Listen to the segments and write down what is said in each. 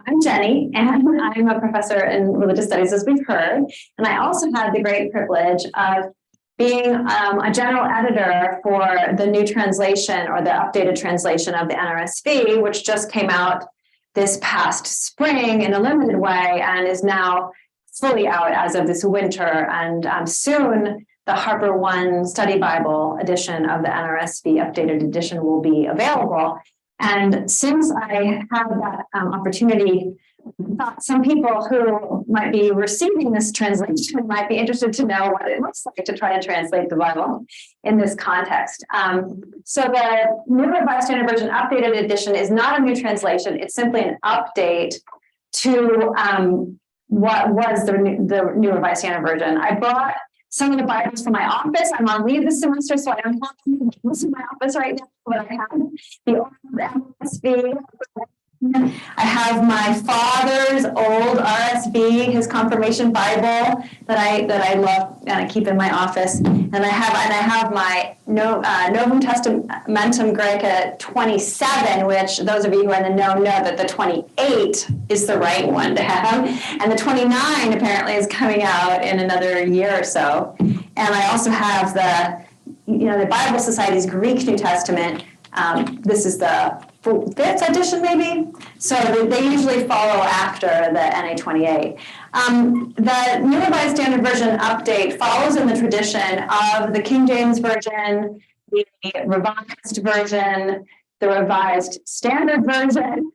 I'm Jenny, and I'm a professor in religious studies, as we've heard. And I also had the great privilege of being a general editor for the new translation or the updated translation of the NRSV, which just came out this past spring in a limited way and is now fully out as of this winter. And soon the Harper One Study Bible edition of the NRSV updated edition will be available. And since I had that opportunity, I thought some people who might be receiving this translation might be interested to know what it looks like to try to translate the Bible in this context. So the New Revised Standard Version Updated Edition is not a new translation. It's simply an update to what was the New Revised Standard Version. I brought some of the Bibles from my office. I'm on leave this semester, so I don't have them in my office right now, but I have the old NRSV. I have my father's old RSV, his confirmation Bible that I love and I keep in my office. And I have my Novum Testamentum Graeca 27, which those of you who are in the know that the 28 is the right one to have. And the 29 apparently is coming out in another year or so. And I also have the Bible Society's Greek New Testament. This is the fifth edition, maybe. So they usually follow after the NA28. The New Revised Standard Version update follows in the tradition of the King James Version, the Revised Version, the Revised Standard Version,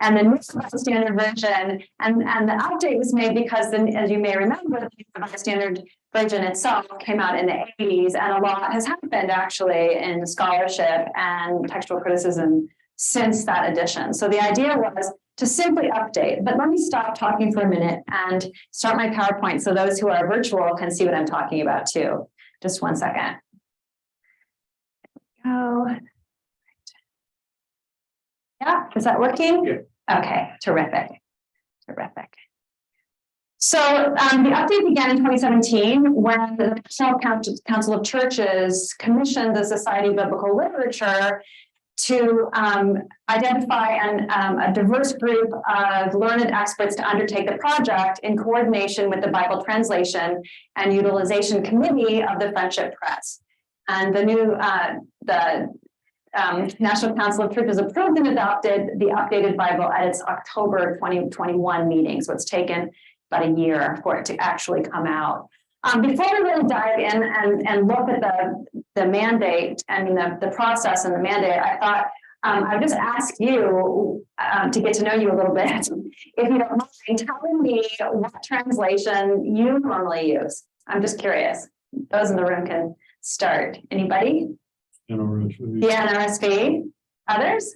and the New Revised Standard Version. And the update was made because, as you may remember, the New Revised Standard Version itself came out in the 80s, and a lot has happened actually in scholarship and textual criticism since that edition. So the idea was to simply update, but let me stop talking for a minute and start my PowerPoint so those who are virtual can see what I'm talking about too. Just one second. Go. Yeah, is that working? Yeah. Okay, terrific. So the update began in 2017 when the National Council of Churches commissioned the Society of Biblical Literature to identify a diverse group of learned experts to undertake the project in coordination with the Bible Translation and Utilization Committee of the Friendship Press. And the new National Council of Churches approved and adopted the updated Bible at its October 2021 meeting. So it's taken about a year for it to actually come out. Before we really dive in and look at the mandate, the process and the mandate, I thought I would just ask you to get to know you a little bit. If you don't mind telling me what translation you normally use. I'm just curious. Those in the room can start. Anybody? NRSV. The NRSV. Others?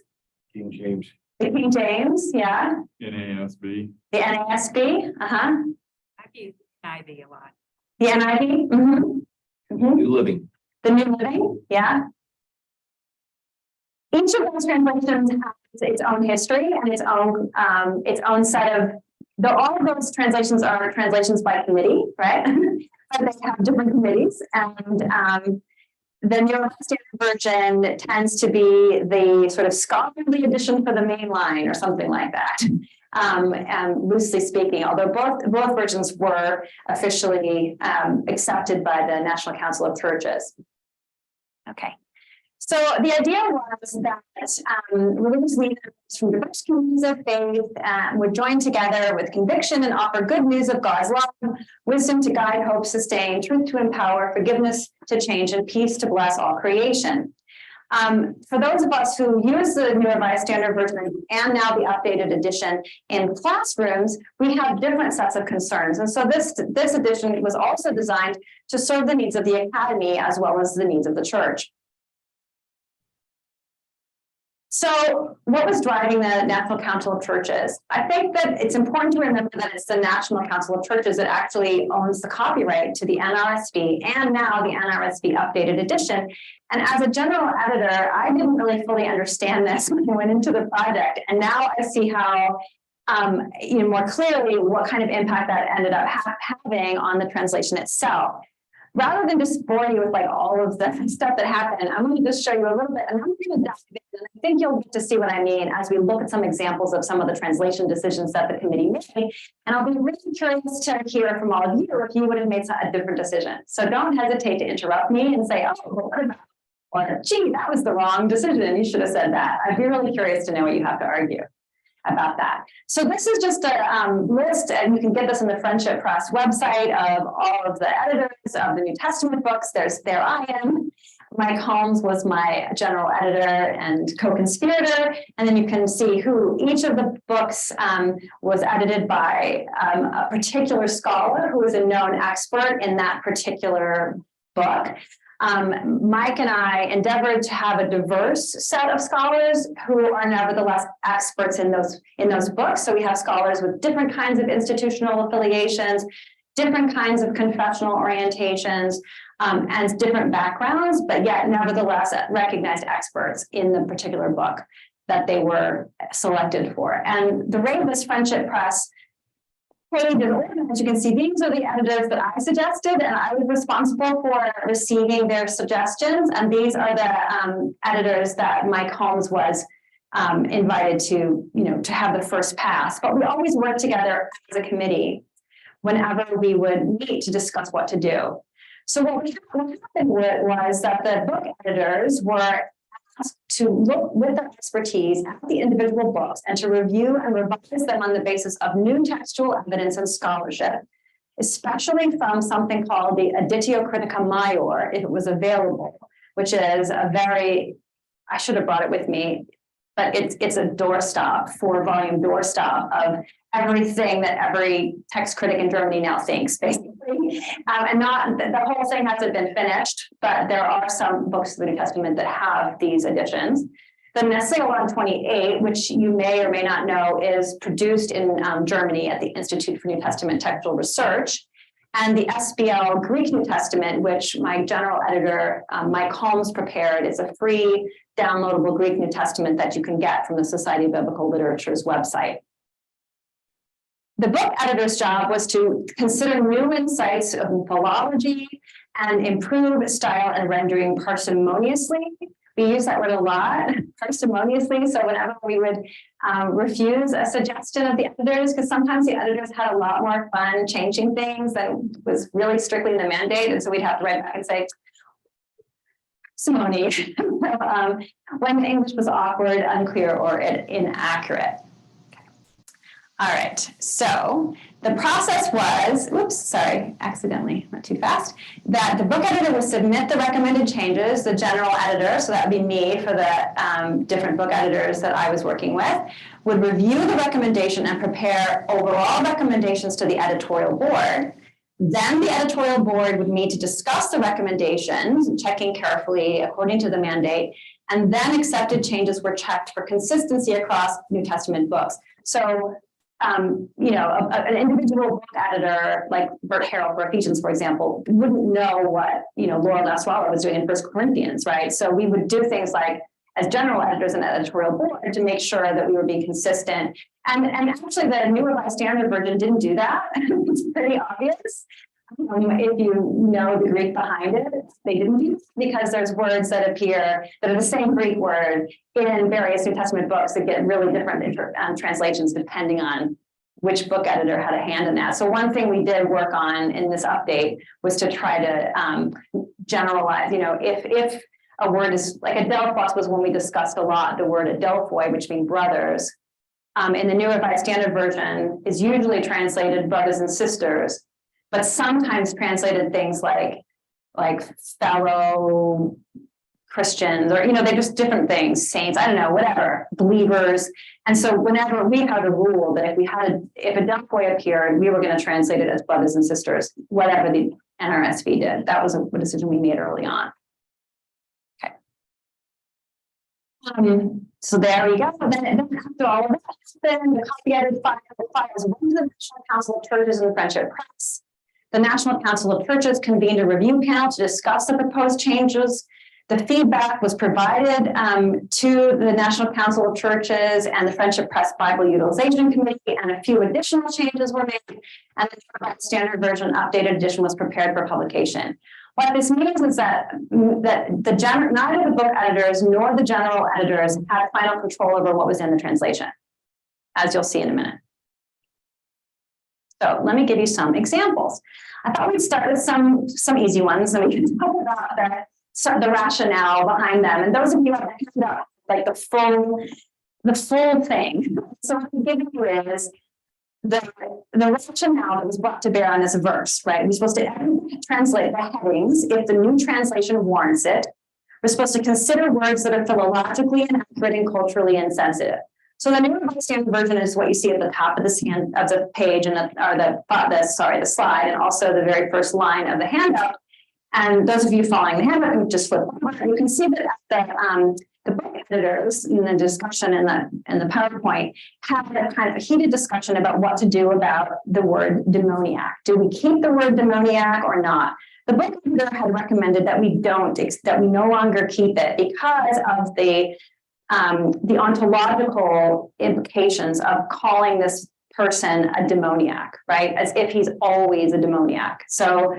King James. The King James, yeah. NASB. The NASB, I've used NIV a lot. The NIV, New Living. The New Living, yeah. Each of those translations has its own history and its own set of. All of those translations are translations by committee, right? But they have different committees, and the New Standard Version tends to be the sort of scholarly edition for the main line or something like that. And loosely speaking, although both versions were officially accepted by the National Council of Churches. Okay. So the idea was that religious leaders from diverse communities of faith would join together with conviction and offer good news of God's love, wisdom to guide, hope, sustain, truth to empower, forgiveness to change, and peace to bless all creation. For those of us who use the New Revised Standard Version and now the updated edition in classrooms, we have different sets of concerns. And so this edition was also designed to serve the needs of the academy as well as the needs of the church. So what was driving the National Council of Churches? I think that it's important to remember that it's the National Council of Churches that actually owns the copyright to the NRSV and now the NRSV updated edition. And as a general editor, I didn't really fully understand this when I went into the project. And now I see how, more clearly what kind of impact that ended up having on the translation itself. rather than just bore you with like all of the stuff that happened, I'm going to just show you a little bit, and I'm going to dive in, and I think you'll get to see what I mean as we look at some examples of some of the translation decisions that the committee made. And I'll be really curious to hear from all of you if you would have made a different decision. So don't hesitate to interrupt me and say, oh, well, what about, or gee, that was the wrong decision. You should have said that. I'd be really curious to know what you have to argue about that. So this is just a list, and you can get this in the Friendship Press website, of all of the editors of the New Testament books. There I am. Mike Holmes was my general editor and co-conspirator, and then you can see who each of the books was edited by a particular scholar who is a known expert in that particular book. Mike and I endeavored to have a diverse set of scholars who are nevertheless experts in those books. So we have scholars with different kinds of institutional affiliations, different kinds of confessional orientations, and different backgrounds, but yet nevertheless recognized experts in the particular book that they were selected for. And the rate of this Friendship Press page is organized. You can see these are the editors that I suggested, and I was responsible for receiving their suggestions. And these are the editors that Mike Holmes was invited to, to have the first pass. But we always worked together as a committee whenever we would meet to discuss what to do. So what happened was that the book editors were to look with their expertise at the individual books and to review and revise them on the basis of new textual evidence and scholarship, especially from something called the Editio Critica Maior, if it was available, which is a very, I should have brought it with me, but it's a doorstop, 4-volume doorstop of everything that every text critic in Germany now thinks, basically. And not the whole thing hasn't been finished, but there are some books of the New Testament that have these editions. The Nestle 128, which you may or may not know, is produced in Germany at the Institute for New Testament Textual Research. And the SBL Greek New Testament, which my general editor, Mike Holmes, prepared, is a free downloadable Greek New Testament that you can get from the Society of Biblical Literature's website. The book editor's job was to consider new insights of philology and improve style and rendering parsimoniously. We use that word a lot, parsimoniously. So whenever we would refuse a suggestion of the editors, because sometimes the editors had a lot more fun changing things than was really strictly in the mandate. And so we'd have to write back and say, parsimony, when the English was awkward, unclear, or inaccurate. All right, so the process was, accidentally, not too fast, that the book editor would submit the recommended changes, the general editor, so that would be me for the different book editors that I was working with, would review the recommendation and prepare overall recommendations to the editorial board. Then the editorial board would meet to discuss the recommendations, checking carefully according to the mandate, and then accepted changes were checked for consistency across New Testament books. So an individual book editor like Bert Harrell for Ephesians, for example, wouldn't know what, Laurel Nasrallah was doing in 1 Corinthians, right? So we would do things like, as general editors and editorial board, to make sure that we were being consistent. And actually the New Revised Standard Version didn't do that. It's pretty obvious. If you know the Greek behind it, they didn't do it because there's words that appear that are the same Greek word in various New Testament books that get really different translations depending on which book editor had a hand in that. So one thing we did work on in this update was to try to generalize, if a word is like adelphos was when we discussed a lot the word adelphoi, which means brothers. In the New Revised Standard Version is usually translated brothers and sisters, but sometimes translated things like fellow Christians, or they're just different things, saints, I don't know, whatever, believers. And so whenever we had a rule that if a adelphoi appeared, we were going to translate it as brothers and sisters, whatever the NRSV did. That was a decision we made early on. Okay. So there we go. Then after all of that, then the copy edited files went to the National Council of Churches and the Friendship Press. The National Council of Churches convened a review panel to discuss the proposed changes. The feedback was provided to the National Council of Churches and the Friendship Press Bible Utilization Committee, and a few additional changes were made, and the Standard Version updated edition was prepared for publication. What this means is that neither the book editors nor the general editors had final control over what was in the translation, as you'll see in a minute. So let me give you some examples. I thought we'd start with some easy ones, and we can talk about the rationale behind them. And those of you who have picked up like the full thing. So what I'm giving you is the rationale that was brought to bear on this verse, right? We're supposed to translate the headings if the new translation warrants it. We're supposed to consider words that are philologically inaccurate and culturally insensitive. So the New Revised Standard Version is what you see at the top of the page and the slide, and also the very first line of the handout. And those of you following the handout can just flip over. You can see that the book editors in the discussion in the PowerPoint have a kind of heated discussion about what to do about the word demoniac. Do we keep the word demoniac or not? The book editor had recommended that we no longer keep it because of the ontological implications of calling this person a demoniac, right? As if he's always a demoniac. So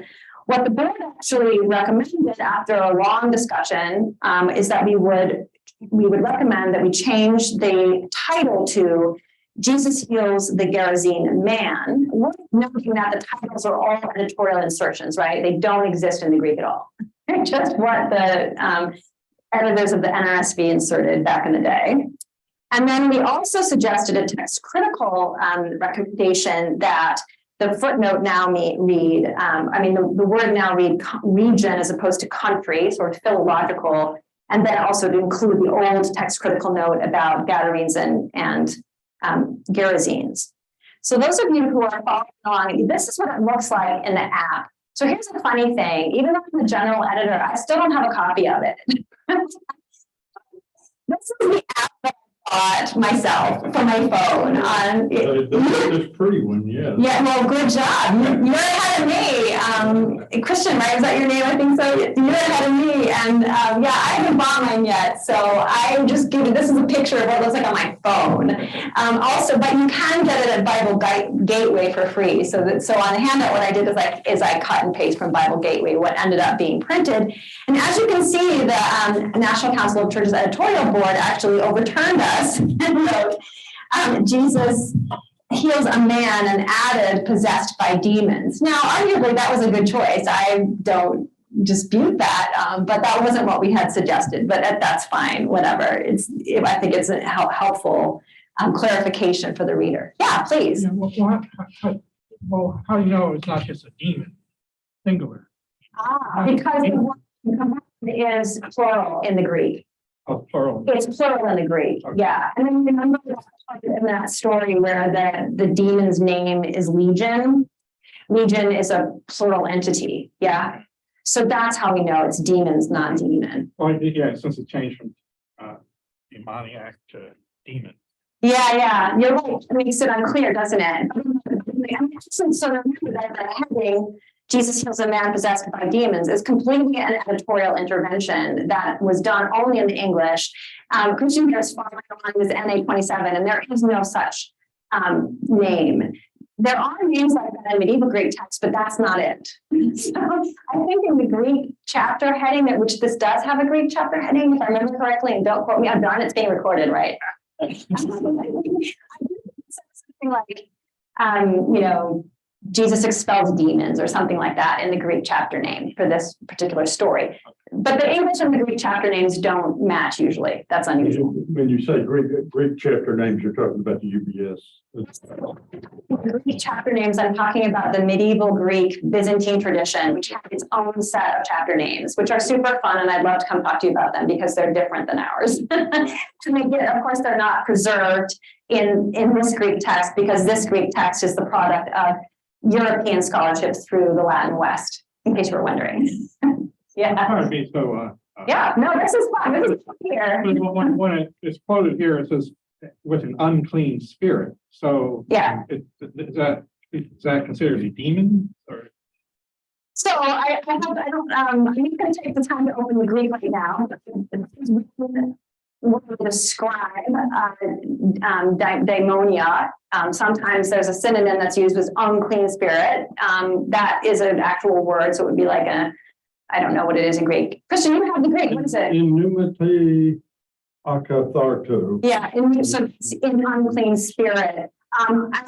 what the board actually recommended after a long discussion is that we would recommend that we change the title to Jesus Heals the Gerasene Man. Worth noting that the titles are all editorial insertions, right? They don't exist in the Greek at all. They're just what the editors of the NRSV inserted back in the day. And then we also suggested a text critical recommendation that the footnote now read, the word now read region as opposed to country, sort of philological, and then also to include the old text critical note about Gadarenes and Gerasenes. So those of you who are following along, this is what it looks like in the app. So here's a funny thing, even though I'm the general editor, I still don't have a copy of it. This is the app that I bought myself for my phone. It's pretty one, yeah. Yeah, well, good job. You're ahead of me. Christian, right? Is that your name? I think so. You're ahead of me. And yeah, I haven't bought mine yet. So I'm just giving, this is a picture of what it looks like on my phone. Also, but you can get it at Bible Gateway for free. So on the handout, what I did is I cut and paste from Bible Gateway what ended up being printed. And as you can see, the National Council of Churches editorial board actually overturned us and wrote, Jesus heals a man and added possessed by demons. Now, arguably, that was a good choice. I don't dispute that, but that wasn't what we had suggested. But that's fine, whatever. I think it's a helpful clarification for the reader. Yeah, please. Yeah, well, how do you know it's not just a demon, singular? Because the word is plural in the Greek. Oh, plural. It's plural in the Greek, Okay. yeah. And then remember in that story where the demon's name is Legion. Legion is a plural entity, yeah. So that's how we know it's demons, not demon. Well, yeah, since it changed from demoniac to demon. Yeah, you're right. It makes it unclear, doesn't it? So remember that the heading, Jesus heals a man possessed by demons, is completely an editorial intervention that was done only in the English. Christian here is following along with NA27, and there is no such name. There are names like that in medieval Greek texts, but that's not it. So I think in the Greek chapter heading, which this does have a Greek chapter heading, if I remember correctly, and don't quote me, I'm darn, it's being recorded, right? Something like, Jesus expels demons or something like that in the Greek chapter name for this particular story. But the English and the Greek chapter names don't match usually. That's unusual. When you say Greek chapter names, you're talking about the UBS. Greek chapter names, I'm talking about the medieval Greek Byzantine tradition, which has its own set of chapter names, which are super fun. And I'd love to come talk to you about them because they're different than ours. Of course, they're not preserved in this Greek text because this Greek text is the product of European scholarships through the Latin West, in case you were wondering. Yeah. Pardon me, so. Yeah, no, this is fun. This is fun here. When it's quoted here, it says with an unclean spirit. So yeah, is that considered a demon or? So I'm not going to take the time to open the Greek right now. What we describe daimonia. Sometimes there's a synonym that's used with unclean spirit. That is an actual word, so it would be like I don't know what it is in Greek. Christian, you have the Greek. What is it? Inumity akatharto. Yeah, so it's in unclean spirit. I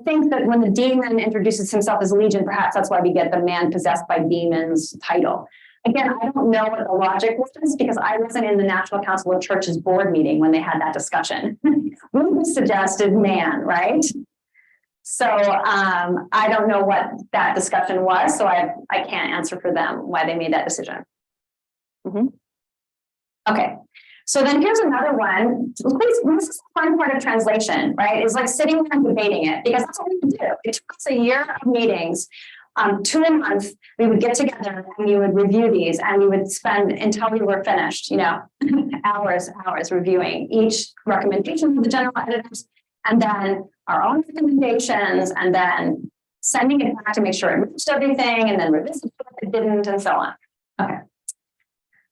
think that when the demon introduces himself as Legion, perhaps that's why we get the man possessed by demons title. Again, I don't know what the logic was because I wasn't in the National Council of Churches board meeting when they had that discussion. We suggested man, right? So I don't know what that discussion was, so I can't answer for them why they made that decision. Okay. So then here's another one. This is the fun part of translation, right? It's like sitting there and debating it because that's what we would do. It took us a year of meetings, 2 a month. We would get together and we would review these and we would spend until we were finished, you know, hours reviewing each recommendation of the general editors and then our own recommendations and then sending it back to make sure it reached everything and then revisit if it didn't and so on. Okay.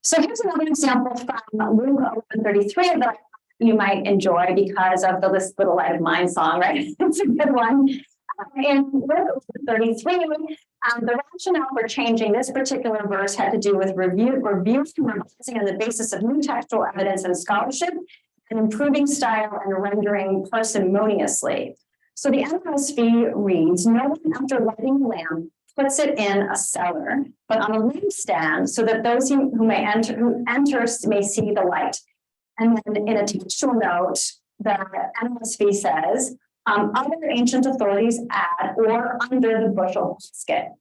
So here's another example from Luke 11:33 that you might enjoy because of this Little Light of Mine song, right? It's a good one. In Luke 33, the rationale for changing this particular verse had to do with reviewing and revising on the basis of new textual evidence and scholarship and improving style and rendering parsimoniously. So the NRSV reads, no one after lighting a lamp puts it in a cellar, but on a lampstand, so that those who enter may see the light. And then in a textual note, the NRSV says, other ancient authorities add or under the bushel basket.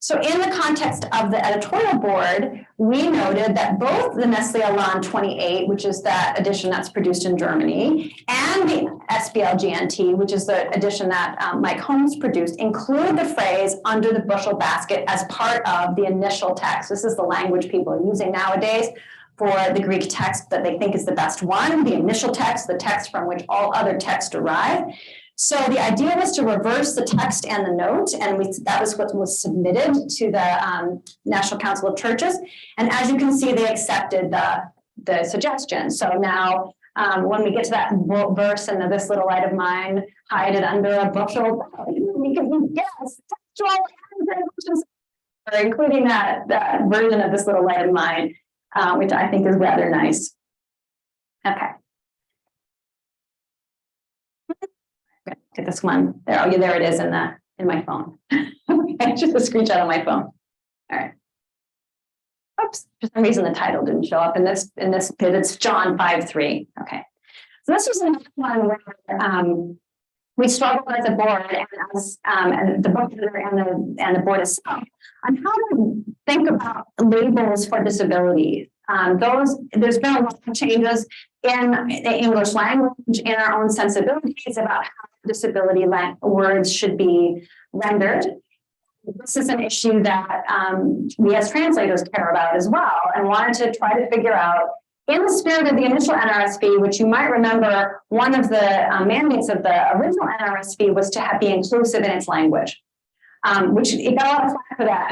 So in the context of the editorial board, we noted that both the Nestle Aland 28, which is that edition that's produced in Germany, and the SBL-GNT, which is the edition that Mike Holmes produced, include the phrase under the bushel basket as part of the initial text. This is the language people are using nowadays for the Greek text that they think is the best one, the initial text, the text from which all other texts derive. So the idea was to reverse the text and the note, and that was what was submitted to the National Council of Churches. And as you can see, they accepted the suggestion. So now when we get to that verse and this little light of mine, hide it under a bushel, we can guess textual evidence, or including that version of this little light of mine, which I think is rather nice. Okay. Get this one there. Oh, yeah, there it is in my phone. Okay, just a screenshot on my phone. All right. Oops, for some reason the title didn't show up in this bit. It's John 5:3. Okay. So this was another one where we struggled as a board and as and the book editor and the board itself on how to think about labels for disability. There's been a lot of changes in the English language, in our own sensibilities about how disability words should be rendered. This is an issue that we as translators care about as well, and wanted to try to figure out, in the spirit of the initial NRSV, which you might remember, one of the mandates of the original NRSV was to be inclusive in its language, which it got a lot of flack for that.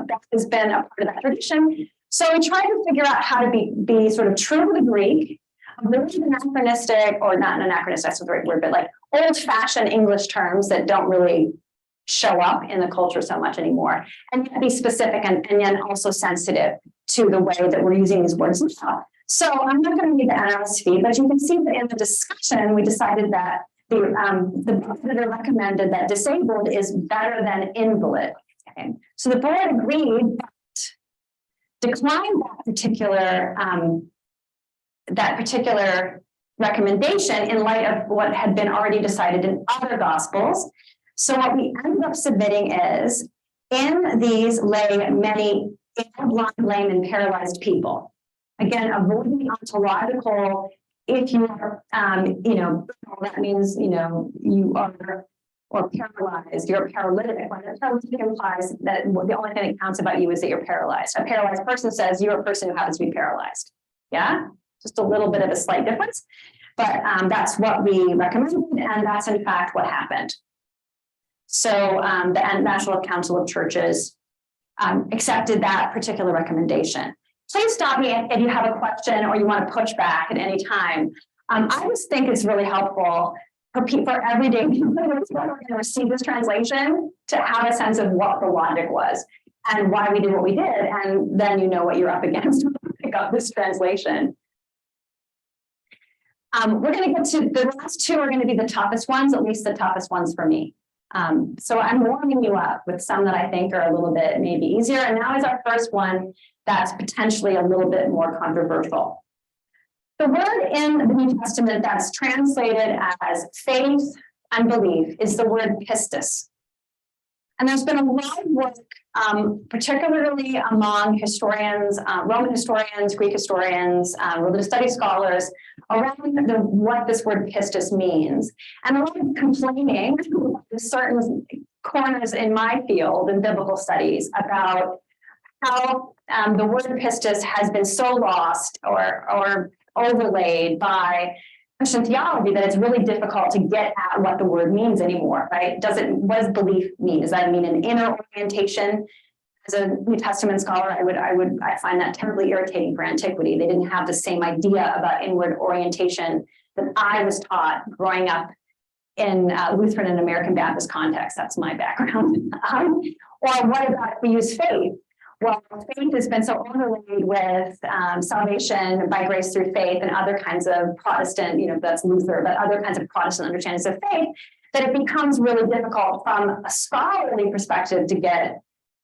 That has been a part of that tradition. So we tried to figure out how to be sort of true to the Greek, really anachronistic, or not anachronistic, that's the right word, but like old-fashioned English terms that don't really show up in the culture so much anymore, and yet be specific and then also sensitive to the way that we're using these words now. So I'm not going to read the NRSV, but you can see that in the discussion, we decided that the book editor recommended that disabled is better than invalid. Okay. So the board agreed, but declined that particular recommendation in light of what had been already decided in other gospels. So what we ended up submitting is, in these lay many blind, lame, and paralyzed people. Again, avoiding the ontological, if you are, that means, you are, or paralyzed, you're paralytic. When a paralytic implies that the only thing that counts about you is that you're paralyzed. A paralyzed person says you're a person who happens to be paralyzed. Yeah, just a little bit of a slight difference, but that's what we recommended, and that's in fact what happened. So the National Council of Churches accepted that particular recommendation. Please stop me if you have a question or you want to push back at any time. I just think it's really helpful for everyday people who are going to receive this translation to have a sense of what the logic was. and why we did what we did, and then you know what you're up against when you pick up this translation. We're going to get to the last two are going to be the toughest ones, at least the toughest ones for me. So I'm warming you up with some that I think are a little bit maybe easier. And now is our first one that's potentially a little bit more controversial. The word in the New Testament that's translated as faith and belief is the word pistis. And there's been a lot of work, particularly among historians, Roman historians, Greek historians, religious studies scholars, around what this word pistis means. And a lot of complaining in certain corners in my field in biblical studies about how the word pistis has been so lost or overlaid by Christian theology that it's really difficult to get at what the word means anymore, right? What does belief mean? Does that mean an inner orientation? As a New Testament scholar, I find that terribly irritating for antiquity. They didn't have the same idea about inward orientation that I was taught growing up in Lutheran and American Baptist context. That's my background. Or what about if we use faith? Well, faith has been so overlaid with salvation by grace through faith and other kinds of Protestant, that's Luther, but other kinds of Protestant understandings of faith, that it becomes really difficult from a scholarly perspective to get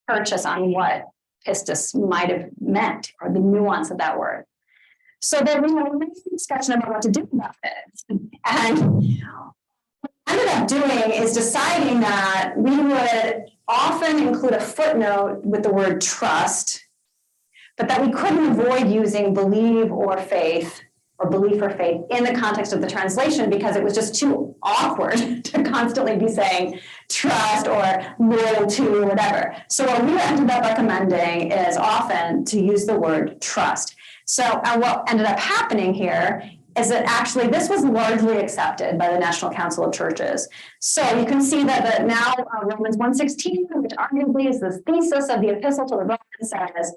purchase on what pistis might have meant or the nuance of that word. So then we had a nice discussion about what to do about it. And what I ended up doing is deciding that we would often include a footnote with the word trust, but that we couldn't avoid using believe or faith or belief or faith in the context of the translation because it was just too awkward to constantly be saying trust or loyal to or whatever. So what we ended up recommending is often to use the word trust. So what ended up happening here is that actually this was largely accepted by the National Council of Churches. So you can see that now Romans 1:16, which arguably is the thesis of the epistle to the Romans, says,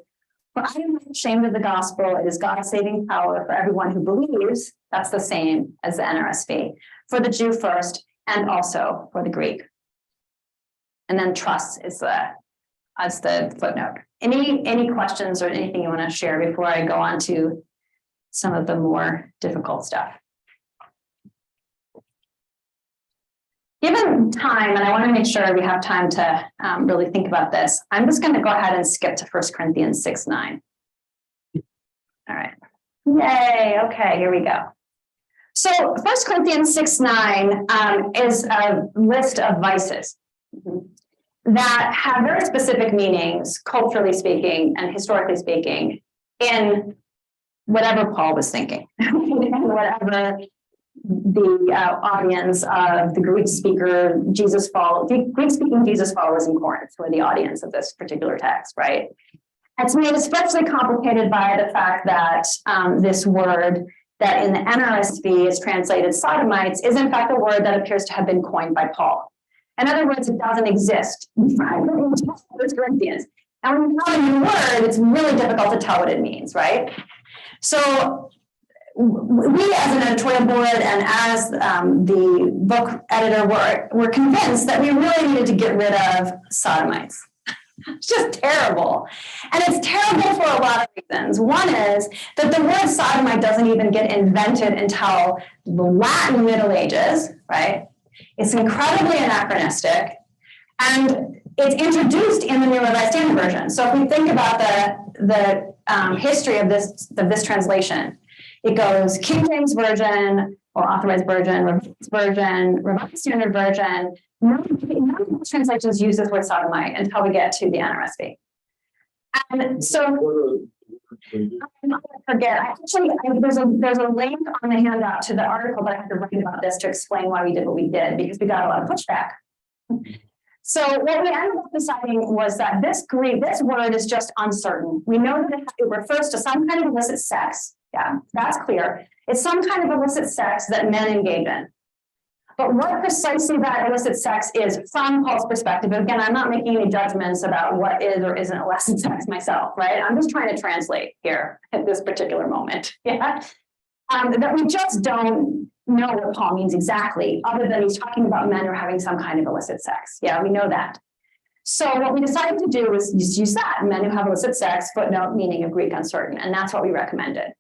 "For I am not ashamed of the gospel. It is God's saving power for everyone who believes." That's the same as the NRSV. For the Jew first, and also for the Greek. And then trust is the footnote. Any questions or anything you want to share before I go on to some of the more difficult stuff? Given time, and I want to make sure we have time to really think about this, I'm just going to go ahead and skip to 1 Corinthians 6:9. All right. Yay. Okay, here we go. So 1 Corinthians 6:9 is a list of vices that have very specific meanings, culturally speaking and historically speaking, in whatever Paul was thinking, whatever the audience of the Greek-speaking Jesus followers in Corinth were the audience of this particular text, right? It's made especially complicated by the fact that this word that in the NRSV is translated sodomites is in fact a word that appears to have been coined by Paul. In other words, it doesn't exist in 1 Corinthians. And when you have a new word, it's really difficult to tell what it means, right? So we as an editorial board and as the book editor were convinced that we really needed to get rid of sodomites. It's just terrible. And it's terrible for a lot of reasons. One is that the word sodomite doesn't even get invented until the Latin Middle Ages, right? It's incredibly anachronistic. And it's introduced in the New Revised Standard Version. So if we think about the history of this translation, it goes King James Version or Authorized Version, Revised Standard Version. None of those translations use this word sodomite until we get to the NRSV. And so I forget. There's a link on the handout to the article that I had to write about this to explain why we did what we did because we got a lot of pushback. So what we ended up deciding was that this word is just uncertain. We know that it refers to some kind of illicit sex. Yeah, that's clear. It's some kind of illicit sex that men engage in. But what precisely that illicit sex is from Paul's perspective, and again, I'm not making any judgments about what is or isn't illicit sex myself, right? I'm just trying to translate here at this particular moment. Yeah, that we just don't know what Paul means exactly, other than he's talking about men who are having some kind of illicit sex. Yeah, we know that. So what we decided to do was just use that, men who have illicit sex, footnote, meaning of Greek uncertain, and that's what we recommended.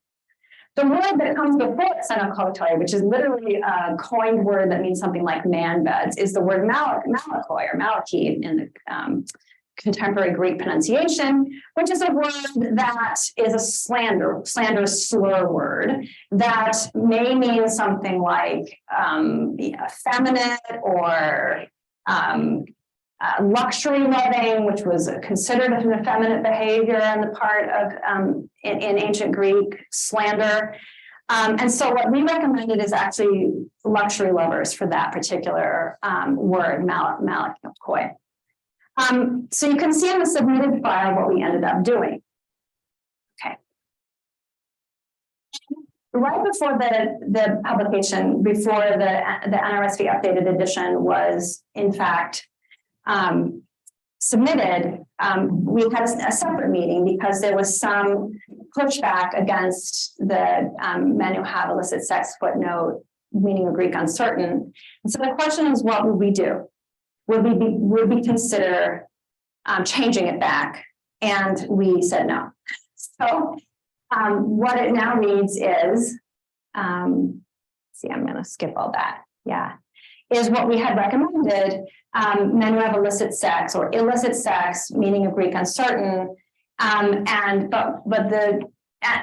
The word that comes before xenocolatoi, which is literally a coined word that means something like man beds, is the word malakoi or malaki in the contemporary Greek pronunciation, which is a word that is a slander slur word that may mean something like effeminate or luxury loving, which was considered an effeminate behavior on the part of in ancient Greek slander. And so what we recommended is actually luxury lovers for that particular word, malakoi. So you can see in the submitted file what we ended up doing. Okay. Right before the publication, before the NRSV updated edition was in fact submitted, we had a separate meeting because there was some pushback against the men who have illicit sex footnote, meaning of Greek uncertain. And so the question is, what would we do? Would we consider changing it back? And we said no. So what it now reads is, see, I'm going to skip all that. Yeah, is what we had recommended. Men who have illicit sex or illicit sex, meaning of Greek uncertain, but the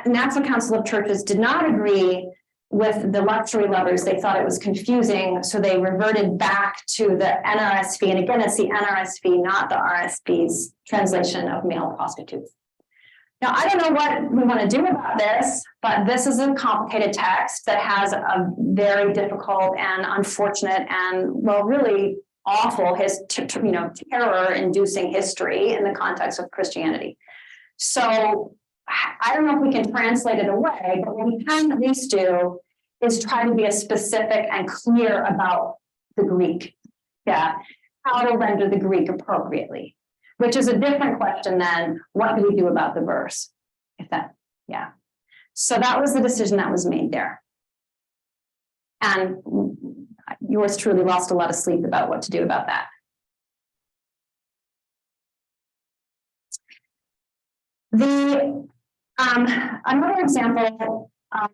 National Council of Churches did not agree with the luxury lovers. They thought it was confusing, so they reverted back to the NRSV. And again, it's the NRSV, not the RSV's translation of male prostitutes. Now, I don't know what we want to do about this, but this is a complicated text that has a very difficult and unfortunate and, well, really awful, terror-inducing history in the context of Christianity. So I don't know if we can translate it away, but what we can at least do is try to be as specific and clear about the Greek. Yeah, how to render the Greek appropriately, which is a different question than what do we do about the verse? If that, yeah. So that was the decision that was made there. And yours truly lost a lot of sleep about what to do about that. Another example of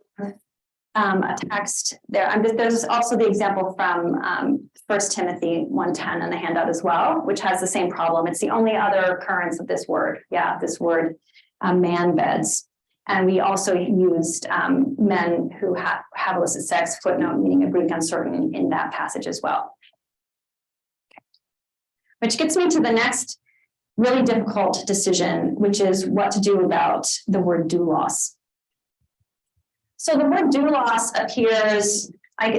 a text there. There's also the example from 1 Timothy 1:10 in the handout as well, which has the same problem. It's the only other occurrence of this word. Yeah, this word, man beds. And we also used men who have illicit sex, footnote, meaning of Greek uncertain, in that passage as well. Okay. Which gets me to the next really difficult decision, which is what to do about the word doulos. So the word doulos appears,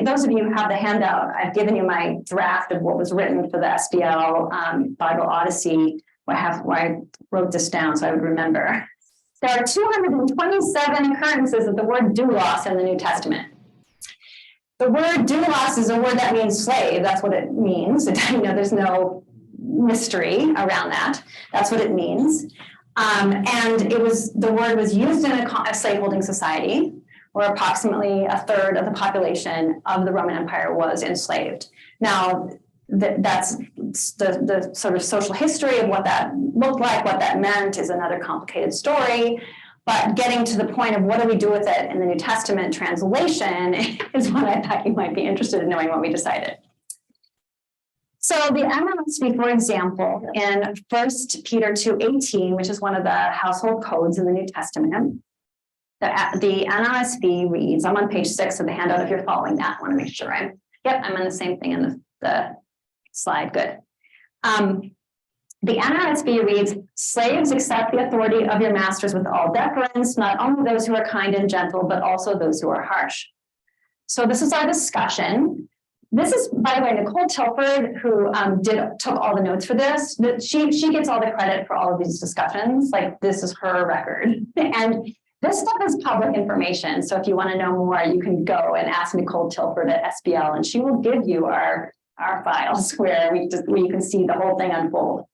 those of you who have the handout, I've given you my draft of what was written for the SBL Bible Odyssey, where I wrote this down so I would remember. There are 227 occurrences of the word doulos in the New Testament. The word doulos is a word that means slave. That's what it means. There's no mystery around that. That's what it means. And the word was used in a slaveholding society where approximately a third of the population of the Roman Empire was enslaved. Now, that's the sort of social history of what that looked like, what that meant is another complicated story. But getting to the point of what do we do with it in the New Testament translation is what I thought you might be interested in knowing what we decided. So the NRSV, for example, in 1 Peter 2:18, which is one of the household codes in the New Testament, the NRSV reads, I'm on page 6 of the handout if you're following that. I want to make sure I'm in the same thing in the slide. Good. The NRSV reads, slaves, accept the authority of your masters with all deference, not only those who are kind and gentle, but also those who are harsh. So this is our discussion. This is, by the way, Nicole Tilford, who took all the notes for this. She gets all the credit for all of these discussions. Like, this is her record. And this stuff is public information. So if you want to know more, you can go and ask Nicole Tilford at SBL, and she will give you our files where you can see the whole thing unfold.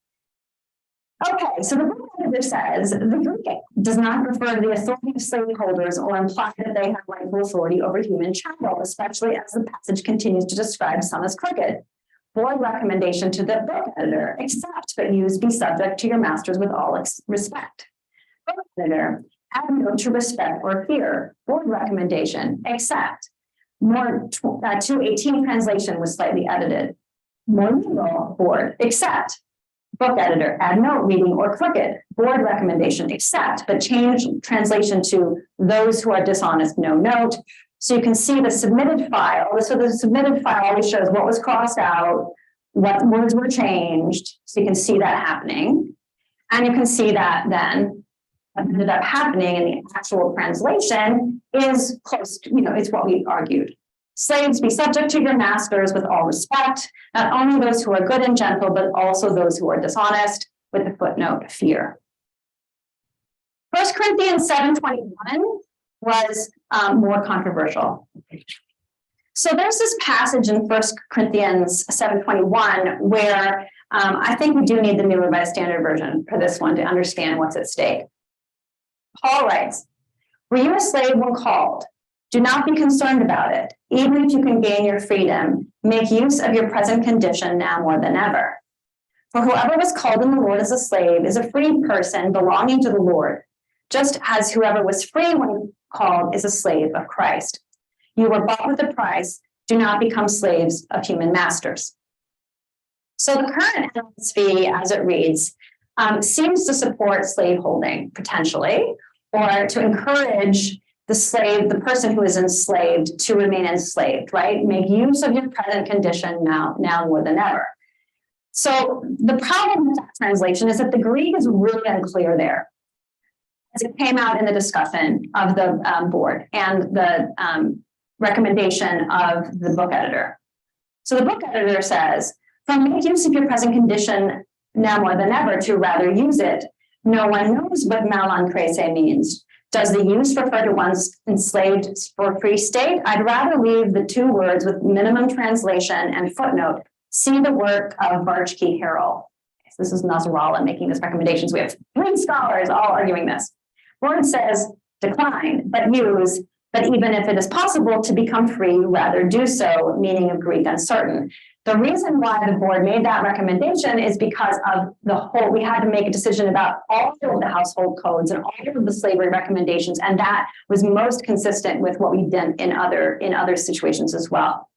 Okay, so the book editor says the Greek does not refer to the authority of slaveholders or imply that they have rightful authority over human chattel, especially as the passage continues to describe some as crooked. Board recommendation to the book editor, accept, but use be subject to your masters with all respect. Book editor, add no to respect or fear. Board recommendation, accept. More 218 translation was slightly edited. More liberal, board, accept. Book editor, add note, reading or crooked. Board recommendation, accept, but change translation to those who are dishonest, no note. So you can see the submitted file. So the submitted file always shows what was crossed out, what words were changed. So you can see that happening. And you can see that then what ended up happening in the actual translation is close to, it's what we argued. Slaves, be subject to your masters with all respect, not only those who are good and gentle, but also those who are dishonest, with the footnote, fear. 1 Corinthians 7:21 was more controversial. So there's this passage in 1 Corinthians 7:21 where I think we do need the New Revised Standard Version for this one to understand what's at stake. Paul writes, were you a slave when called? Do not be concerned about it. Even if you can gain your freedom, make use of your present condition now more than ever. For whoever was called in the Lord as a slave is a free person belonging to the Lord, just as whoever was free when called is a slave of Christ. You were bought with a price. Do not become slaves of human masters. So the current NLSV, as it reads, seems to support slaveholding potentially, or to encourage the person who is enslaved to remain enslaved, right? Make use of your present condition now more than ever. So the problem with that translation is that the Greek is really unclear there, as it came out in the discussion of the board and the recommendation of the book editor. So the book editor says, from make use of your present condition now more than ever to rather use it. No one knows what malon crese means. Does the use refer to one's enslaved for free state? I'd rather leave the two words with minimum translation and footnote. See the work of Varchke Harrell. This is Nasrallah making this recommendation. So we have 3 scholars all arguing this. Word says decline, but use, but even if it is possible to become free, rather do so, meaning of Greek uncertain. The reason why the board made that recommendation is because of we had to make a decision about all of the household codes and all of the slavery recommendations, and that was most consistent with what we did in other situations as well.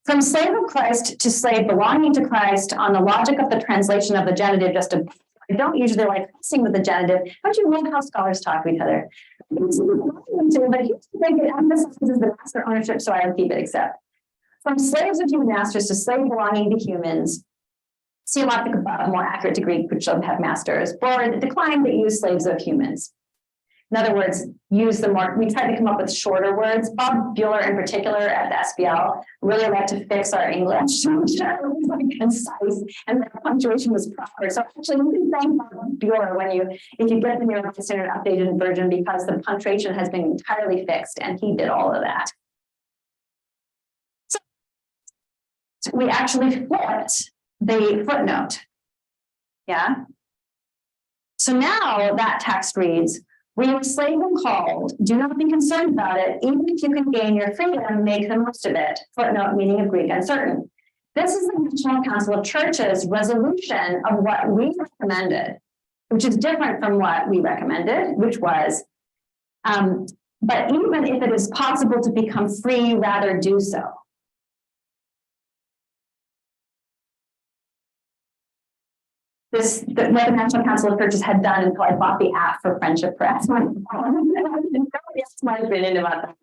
From slave of Christ to slave belonging to Christ, on the logic of the translation of the genitive, I don't usually like fussing with the genitive. Don't you love how scholars talk to each other? But here's the thing, it emphasizes the master ownership, so I will keep it except. From slaves of human masters to slave belonging to humans, see a lot above, more accurate to Greek, which don't have masters, or decline that use slaves of humans. In other words, we tried to come up with shorter words. Bob Bueller in particular at the SBL really liked to fix our English to make sure it was like concise and the punctuation was proper. So actually you can thank Bob Bueller if you get the New Revised Standard updated version, because the punctuation has been entirely fixed and he did all of that. So we actually flipped the footnote. Yeah. So now that text reads, were you a slave when called? Do not be concerned about it. Even if you can gain your freedom, make the most of it. Footnote, meaning of Greek uncertain. This is the National Council of Churches resolution of what we recommended, which is different from what we recommended, which was, but even if it is possible to become free, rather do so. The National Council of Churches had done until I bought the app for Friendship Press. Nobody else might have been in about that.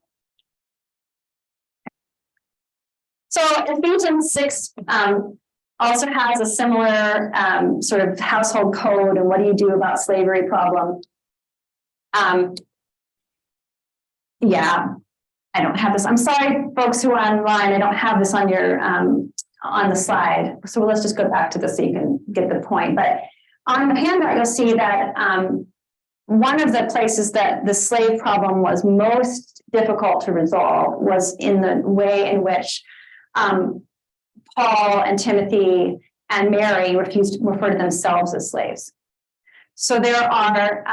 So Ephesians 6 also has a similar sort of household code and what do you do about slavery problem. Yeah, I don't have this. I'm sorry, folks who are online, I don't have this on your on the slide. So let's just go back to this so you can get the point. But on the handout, you'll see that one of the places that the slave problem was most difficult to resolve was in the way in which Paul and Timothy and Mary refused to refer to themselves as slaves. So there are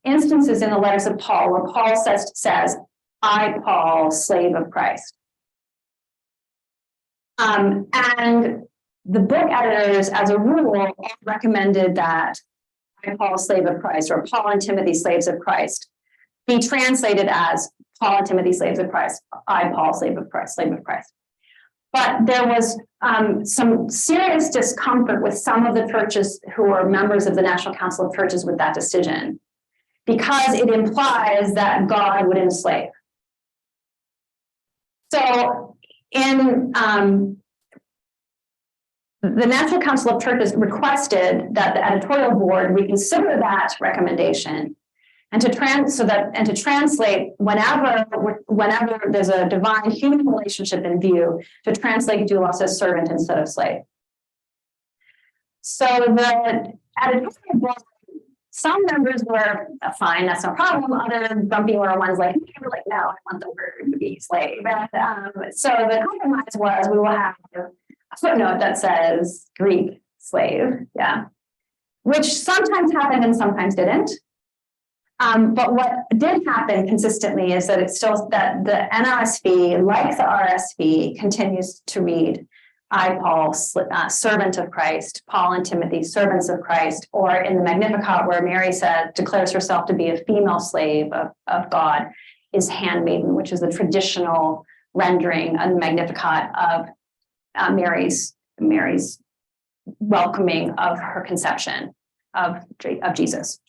instances in the letters of Paul where Paul says, I, Paul, slave of Christ. And the book editors, as a rule, recommended that I, Paul, slave of Christ, or Paul and Timothy, slaves of Christ, be translated as Paul and Timothy, slaves of Christ, I, Paul, slave of Christ, slave of Christ. But there was some serious discomfort with some of the churches who were members of the National Council of Churches with that decision, because it implies that God would enslave. So in the National Council of Churches requested that the editorial board reconsider that recommendation and to translate whenever there's a divine human relationship in view, to translate doulos as servant instead of slave. So the editorial board, some members were fine, that's no problem. Other grumpy were ones like no, I want the word to be slave. And, so the compromise was we will have a footnote that says Greek slave, yeah, which sometimes happened and sometimes didn't. But what did happen consistently is that it's still that the NRSV, like the RSV, continues to read I, Paul, servant of Christ, Paul and Timothy, servants of Christ, or in the Magnificat, where Mary declares herself to be a female slave of God, is handmaiden, which is the traditional rendering of the Magnificat of Mary's welcoming of her conception of Jesus.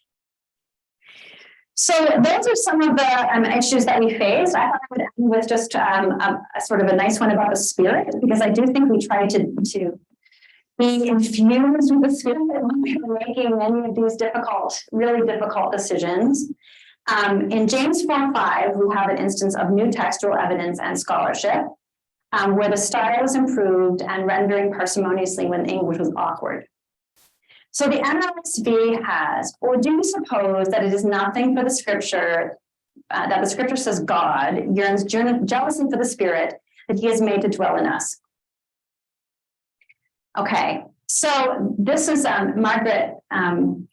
So those are some of the issues that we faced. I thought I would end with just a sort of a nice one about the Spirit, because I do think we try to be infused with the Spirit when we were making many of these really difficult decisions. In James 4:5, we have an instance of new textual evidence and scholarship, where the style was improved and rendering parsimoniously when English was awkward. So the NRSV has, or do you suppose that it is nothing for the scripture, that the scripture says God yearns jealously for the Spirit that he has made to dwell in us? Okay, so this is Margaret, oh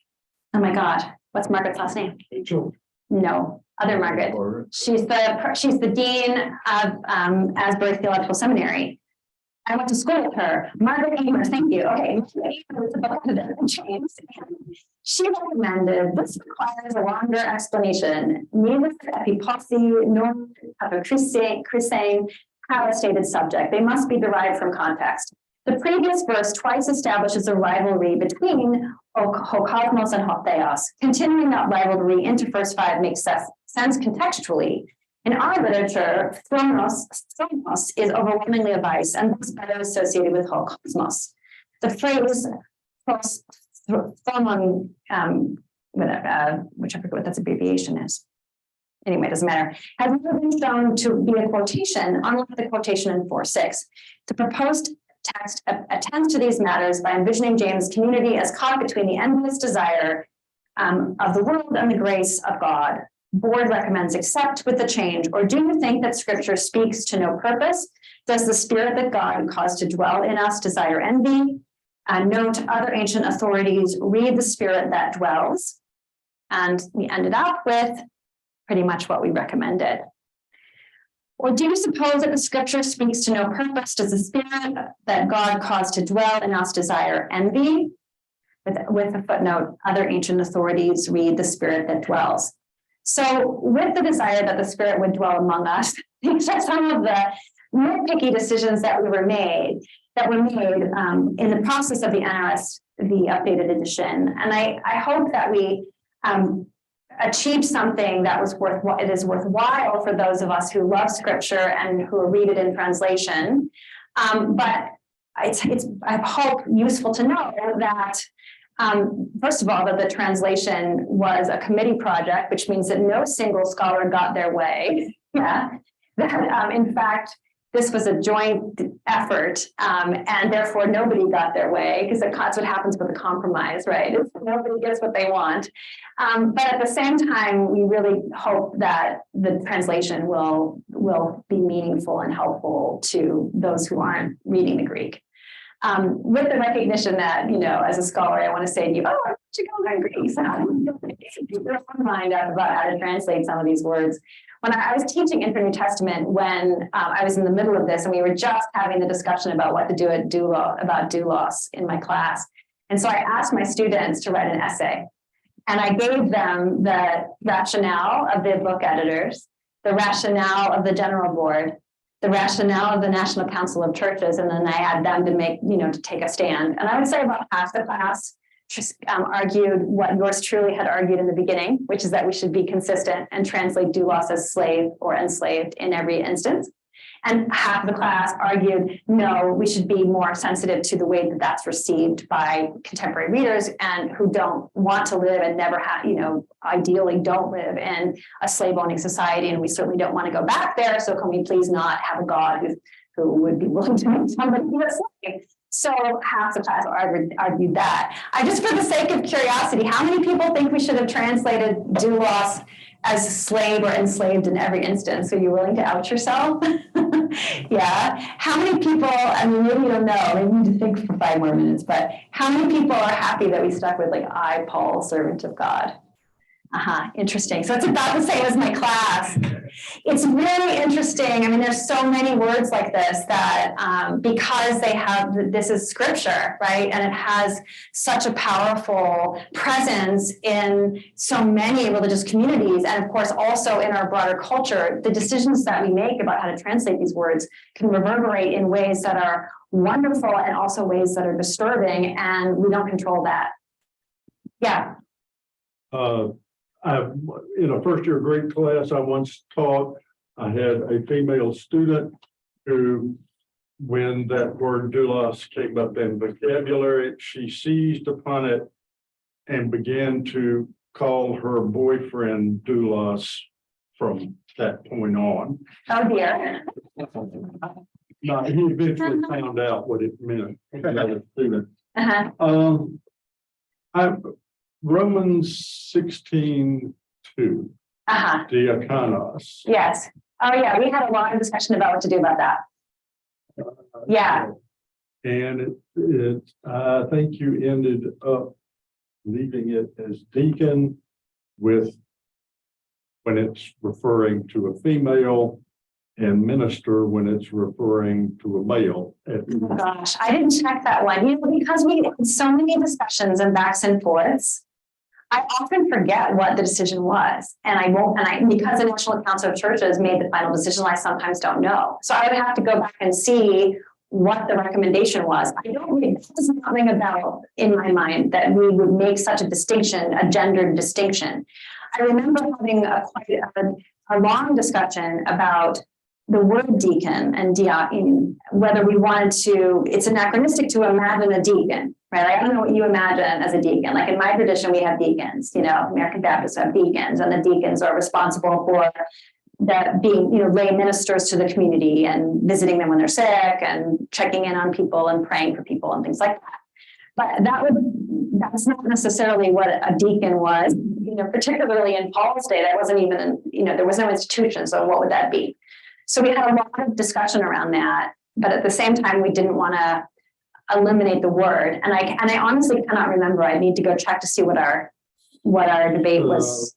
my God, what's Margaret's last name? Angel. No, other Margaret. She's the dean of Asbury Theological Seminary. I went to school with her. Margaret Eamer, thank you. Okay, James. She recommended this requires a longer explanation. Neither epiposi nor apocryphane have a stated subject. They must be derived from context. The previous verse twice establishes a rivalry between Hokosmos and Hotheos. Continuing that rivalry into verse 5 makes sense contextually. In our literature, thronos is overwhelmingly a vice and thus better associated with Hokosmos. The phrase thomon, which I forget what that abbreviation is. Anyway, it doesn't matter. Has never been shown to be a quotation, unlike the quotation in 4:6. The proposed text attends to these matters by envisioning James' community as caught between the endless desire of the world and the grace of God. Board recommends accept with the change, or do you think that scripture speaks to no purpose? Does the Spirit that God caused to dwell in us desire envy? Note other ancient authorities read the Spirit that dwells. And we ended up with pretty much what we recommended. Or do you suppose that the scripture speaks to no purpose? Does the Spirit that God caused to dwell in us desire envy? With a footnote, other ancient authorities read the Spirit that dwells. So with the desire that the Spirit would dwell among us, these are some of the nitpicky decisions that made in the process of the NRSV updated edition. And I hope that we achieved something that is worthwhile for those of us who love scripture and who read it in translation. But it's I hope useful to know that first of all, that the translation was a committee project, which means that no single scholar got their way. Yeah, that in fact, this was a joint effort, and therefore nobody got their way, because that's what happens with a compromise, right? Nobody gets what they want. But at the same time, we really hope that the translation will be meaningful and helpful to those who aren't reading the Greek. with the recognition that, you know, as a scholar, I want to say to you, oh, I should go learn Greek. So I'm mind out about how to translate some of these words. When I was teaching Infant New Testament, when I was in the middle of this, and we were just having the discussion about what to do at doulos in my class. And so I asked my students to write an essay. And I gave them the rationale of the book editors, the rationale of the general board, the rationale of the National Council of Churches, and then I had them to make, you know, to take a stand. And I would say about half the class just argued what yours truly had argued in the beginning, which is that we should be consistent and translate doulos as slave or enslaved in every instance. And half the class argued, no, we should be more sensitive to the way that that's received by contemporary readers and who don't want to live and never have, you know, ideally don't live in a slave owning society. And we certainly don't want to go back there. So can we please not have a God who would be willing to make somebody a slave? So half the class argued that. I just, for the sake of curiosity, how many people think we should have translated doulos as slave or enslaved in every instance? Are you willing to out yourself? Yeah. How many people, I mean, maybe you don't know, maybe you need to think for 5 more minutes, but how many people are happy that we stuck with like, I, Paul, servant of God? Interesting. So it's about the same as my class. It's really interesting. I mean, there's so many words like this that because they have, this is scripture, right? And it has such a powerful presence in so many religious communities. And of course, also in our broader culture, the decisions that we make about how to translate these words can reverberate in ways that are wonderful and also ways that are disturbing. And we don't control that. Yeah. In a first year Greek class I once taught, I had a female student who, when that word doulos came up in vocabulary, she seized upon it and began to call her boyfriend doulos from that point on. Oh dear. No, he eventually found out what it meant. Another student. Romans 16:2. Diakonos. Yes. Oh yeah, we had a lot of discussion about what to do about that. Yeah. And I think you ended up leaving it as deacon with when it's referring to a female, and minister when it's referring to a male. Oh gosh, I didn't check that one. You know, because we had so many discussions and backs and forths, I often forget what the decision was. And I won't, because the National Council of Churches made the final decision, I sometimes don't know. So I would have to go back and see what the recommendation was. I don't think there's nothing about in my mind that we would make such a distinction, a gendered distinction. I remember having quite a long discussion about the word deacon and diakon, whether we wanted to, it's anachronistic to imagine a deacon, right? Like, I don't know what you imagine as a deacon. Like in my tradition, we have deacons, you know, American Baptists have deacons, and the deacons are responsible for that being, you know, lay ministers to the community and visiting them when they're sick and checking in on people and praying for people and things like that. But that's not necessarily what a deacon was, you know, particularly in Paul's day. That wasn't even, you know, there was no institution. So what would that be? So we had a lot of discussion around that, but at the same time, we didn't want to eliminate the word. And I honestly cannot remember. I need to go check to see what our debate was.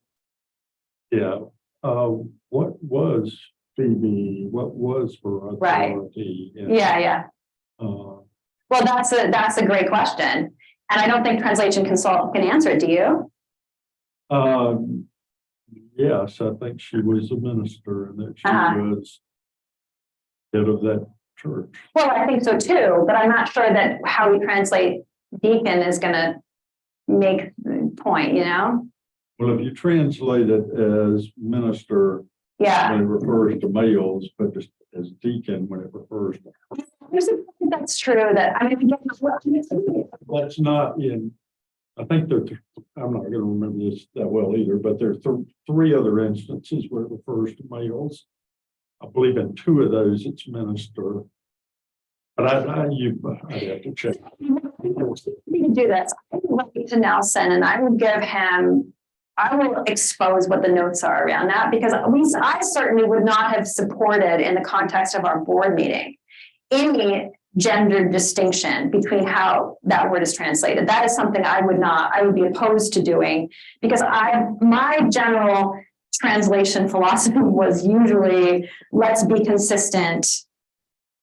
What was Phoebe? What was her authority? Right. Yeah. Well, that's a great question, and I don't think Translation Consult can answer it. Do you? Yes, I think she was a minister and that she was head of that church. Well, I think so too, but I'm not sure that how we translate deacon is going to make the point, you know? Well, if you translate it as minister, when it refers to males, but just as deacon when it refers to. That's true. That I mean, that's not in. I think I'm not going to remember this that well either, but there are 3 other instances where it refers to males. I believe in 2 of those it's minister. But I'd have to check. We can do that. I will look to Nelson and I will expose what the notes are around that, because I certainly would not have supported in the context of our board meeting any gendered distinction between how that word is translated. That is something I would be opposed to doing, because my general translation philosophy was usually, let's be consistent.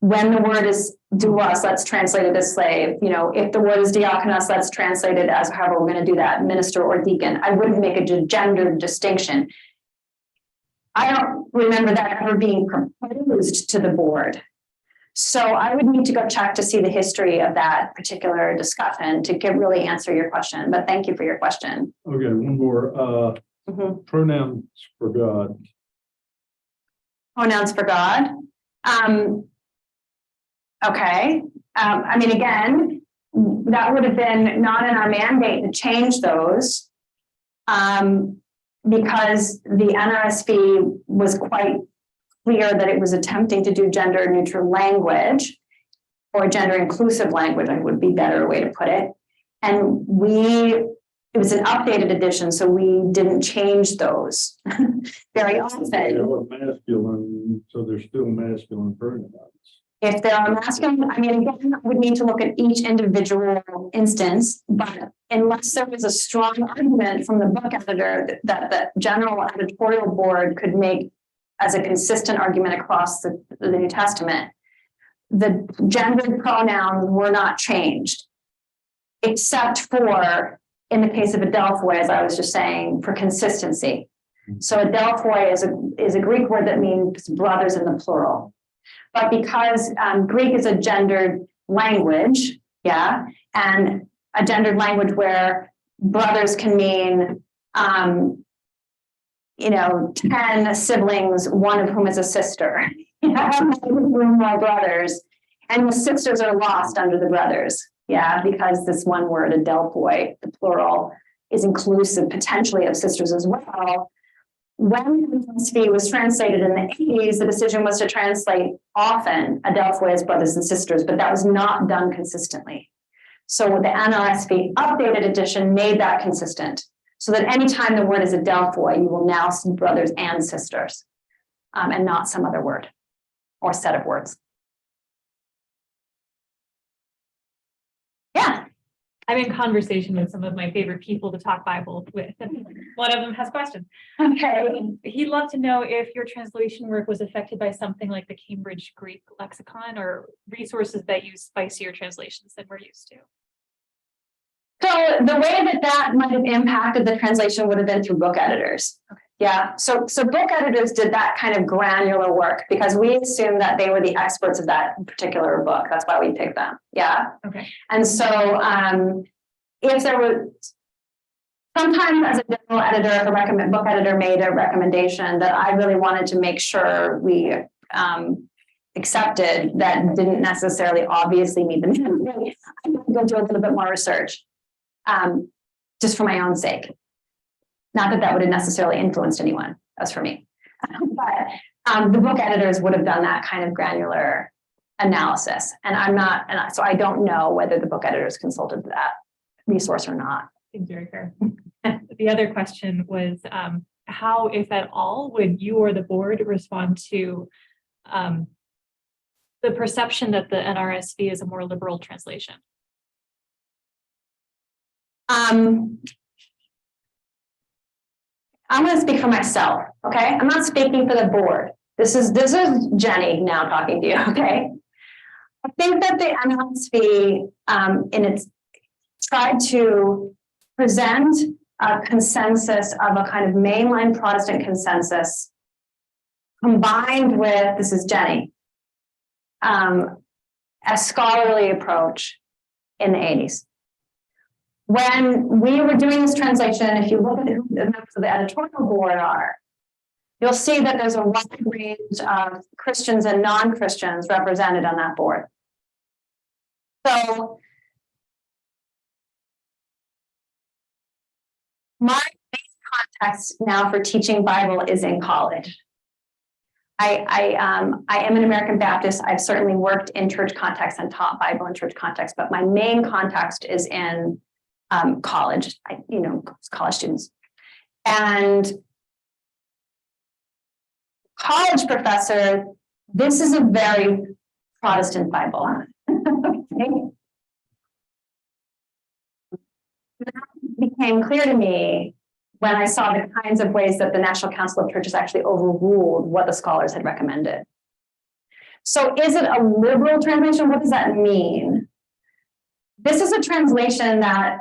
When the word is doulos, let's translate it as slave. You know, if the word is diakonos, let's translate it as however we're going to do that, minister or deacon. I wouldn't make a gender distinction. I don't remember that ever being proposed to the board. So I would need to go check to see the history of that particular discussion to really answer your question. But thank you for your question. Okay, one more. Pronouns for God. Pronouns for God. Okay. I mean, again, that would have been not in our mandate to change those, because the NRSV was quite clear that it was attempting to do gender neutral language, or gender inclusive language, I would be better way to put it. And it was an updated edition, so we didn't change those very often. They are masculine, so they're still masculine pronouns. If there are masculine, I mean, again, I would need to look at each individual instance, but unless there was a strong argument from the book editor that the general editorial board could make as a consistent argument across the New Testament, the gendered pronouns were not changed, except for, in the case of adelphoi, as I was just saying, for consistency. So adelphoi is a Greek word that means brothers in the plural. But because Greek is a gendered language, yeah, and a gendered language where brothers can mean, 10 siblings, one of whom is a sister, more brothers, and the sisters are lost under the brothers, yeah, because this one word, adelphoi, the plural, is inclusive potentially of sisters as well. When the NRSV was translated in the 80s, the decision was to translate often adelphoi as brothers and sisters, but that was not done consistently. So the NRSV updated edition made that consistent, so that anytime the word is adelphoi, you will now see brothers and sisters, and not some other word or set of words. Yeah. I'm in conversation with some of my favorite people to talk Bible with, and one of them has questions. Okay. He'd love to know if your translation work was affected by something like the Cambridge Greek lexicon or resources that use spicier translations than we're used to. So the way that might have impacted the translation would have been through book editors. Okay. Yeah. So book editors did that kind of granular work because we assumed that they were the experts of that particular book. That's why we picked them. Yeah. Okay. And so if there was sometimes as a general editor, if a book editor made a recommendation that I really wanted to make sure we accepted that didn't necessarily obviously meet the mandate, I would go do a little bit more research. Just for my own sake. Not that would have necessarily influenced anyone, that's for me. But the book editors would have done that kind of granular analysis. And so I don't know whether the book editors consulted that resource or not. Seems very fair. The other question was, how, if at all, would you or the board respond to the perception that the NRSV is a more liberal translation? I'm going to speak for myself, okay? I'm not speaking for the board. This is Jenny now talking to you, okay? I think that the NRSV tried to present a consensus of a kind of mainline Protestant consensus combined with, this is Jenny, a scholarly approach in the 80s. When we were doing this translation, if you look at who the members of the editorial board are, you'll see that there's a wide range of Christians and non-Christians represented on that board. So my main context now for teaching Bible is in college. I am an American Baptist. I've certainly worked in church context and taught Bible in church context, but my main context is in college, college students. And college professor, this is a very Protestant Bible. became clear to me when I saw the kinds of ways that the National Council of Churches actually overruled what the scholars had recommended. So is it a liberal translation? What does that mean? This is a translation that